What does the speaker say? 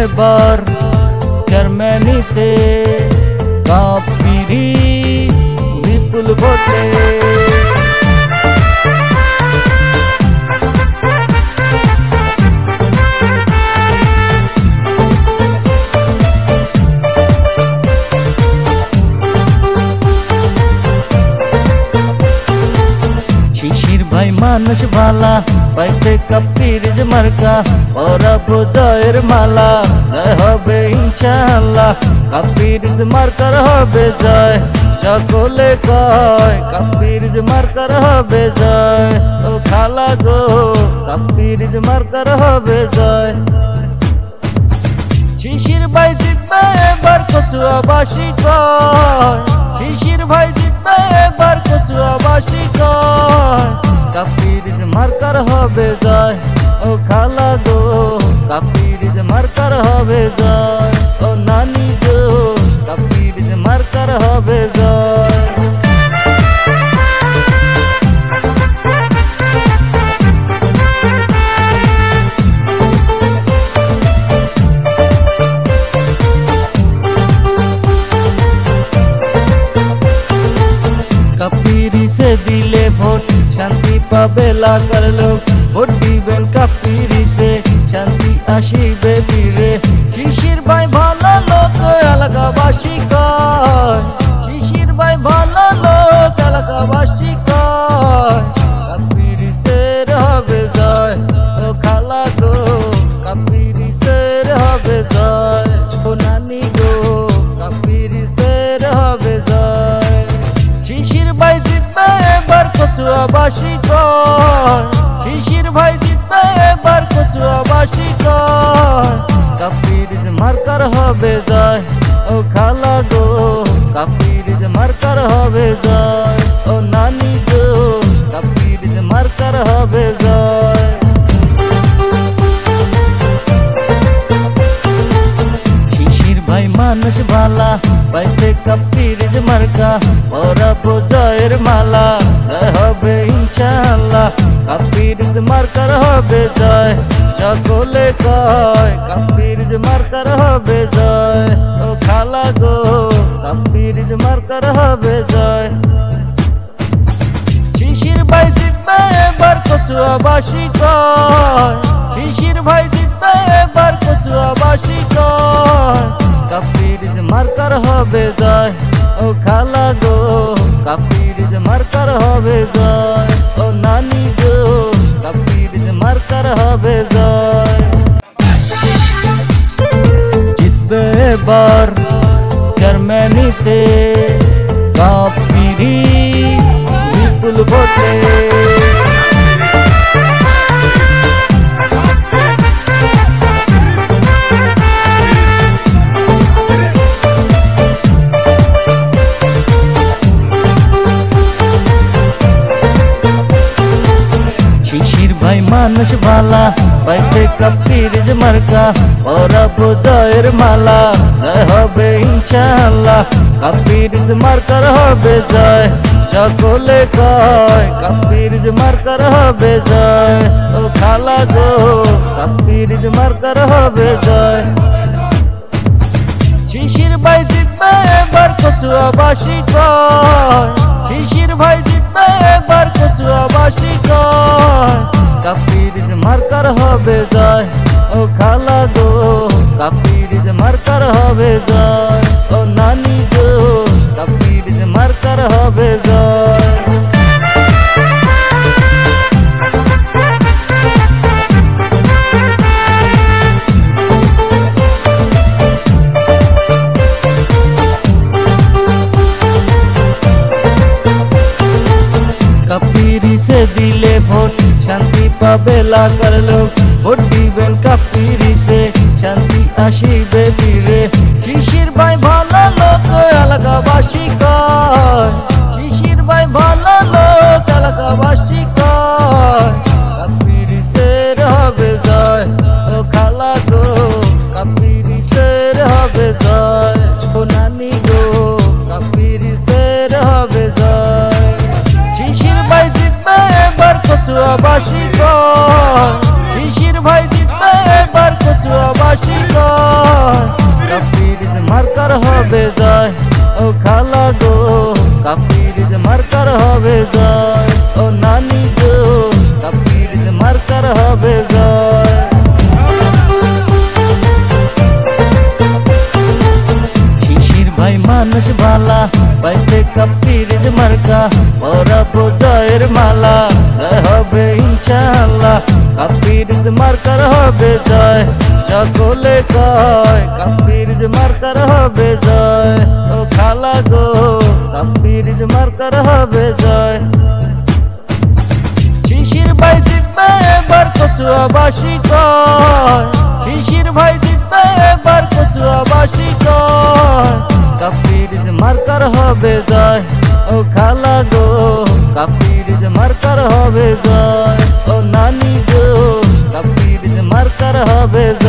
এবার জার্মানিতে কাপিরি বিপুল ভোটে। শিশির ভাই মানুষ ভালা পাইছে কাপিরির মার্কা, ওরা জয়ের মালা জয় হবে ইনশাআল্লাহ। কাপিরির মার্কার হবে জয়, সকলে কয় কাপিরির মার্কার হবে জয়। ও খালা গো কাপিরির মার্কার হবে জয়। শিশির ভাই জিতবে এবার কচুয়াবাসী কয়, শিশির ভাই জিতবে এবার কচুয়াবাসী কয়। কাপিরির মার্কার হবে জয়, ও খালা গো কাপিরির মার্কার হবে জয়। ও নানি গো কাপিরির মার্কার হবে জয়। কাপিরি সে দিলে ভোট শান্তি পাবে এলাকার লোক, ভোট দিবেন কাপিরি সে শান্তি আসিবে ফিরে। শিশির ভাই ভালো লোক এলাকাবাসী কয়, শিশির ভাই ভালো লোক এলাকাবাসী কয়। কাপিরি সের হবে জয়, ও খালা গো কাপিরি সের হবে জয়। ও নানি গো কাপিরি সের হবে জয়। শিশির ভাই জিতবে এবার কচুয়াবাসী কয়, শিশির ভাই জিতবে এবার কচুয়াবাসী কয়। কাপিরির মার্কার হবে জয়, ও খালা গো কাপিরির মার্কার হবে জয়। ও নানি গো কাপিরির মার্কার হবে জয়। শিশির ভাই মানুষ ভালা পাইছে কাপিরির মার্কা, ওরা জয়ের মালা জয় হবে ইনশাআল্লাহ। কাপিরির মার্কার হবে জয়, সকলে কয় কাপিরির মার্কার হবে জয়। ও খালা গো কাপিরির মার্কার হবে জয়। শিশির ভাই জিতবে এবার কচুয়াবাসী কয়, শিশির ভাই জিতবে এবার কচুয়াবাসী কয়। কাপিরির মার্কার হবে জয়, ও খালা গো কাপিরির মার্কার হবে জয়। ও নানি গো কাপিরির মার্কার হবে জয়। জিতবে এবার জার্মানিতে কাপিরি বিপুল ভোটে। শিশির ভাই মানুষ ভালা পাইছে কাপিরির মার্কা, ওরা জয়ের মালা জয় হবে ইনশাআল্লাহ। কাপিরির মার্কার হবে জয়, সকলে কয় কাপিরির মার্কার হবে জয়। ও খালা গো কাপিরির মার্কার হবে জয়। শিশির ভাই জিতবে এবার কচুয়াবাসী কয়, শিশির ভাই জিতবে এবার কচুয়াবাসী কয়। কাপিরির মার্কার হবে জয়, ও খালা গো কাপিরির মার্কার হবে জয়। ও নানি গো কাপিরির মার্কার হবে জয়। কাপিরি সে দিলে ভোট শান্তি পাবে এলাকার লোক, ভোট দিবেন কাপিরি সে শান্তি আসিবে ফিরে। শিশির ভাই ভালো লোক এলাকাবাসী কয়, শিশির ভাই ভালো লোক এলাকাবাসী কয়। কাপিরি সের হবে জয়, ও খালা গো কাপিরি সের হবে জয়। ও নানি গো কাপিরি সের হবে জয়। শিশির ভাই জিতবে এবার কচুয়াবাসী কয়, শিশির ভাই জিতবে এবার কচুয়াবাসী কয়। হবে জয়। শিশির ভাই মানুষ ভালা পাইছে কাপ্পির মার্কা পরাবো জয়ের মালা জয় হবে ইনশাআল্লাহ কাপ্পির মার্কার হবে জয়। সকলে কয় কাপ্পির মার্কার হবে জয় ও খালা গো কাপ্পির মার্কার হবে জয়। শিশির ভাই জিতবে এবার কচুয়াবাসী কয় শিশির ভাই জিতবে এবার কচুয়াবাসী কয় কাপ্পির মার্কার হবে জয় ও খালা গো কাপ্পির মার্কার হবে জয় ও নানি গো কাপ্পির মার্কার হবে জয়।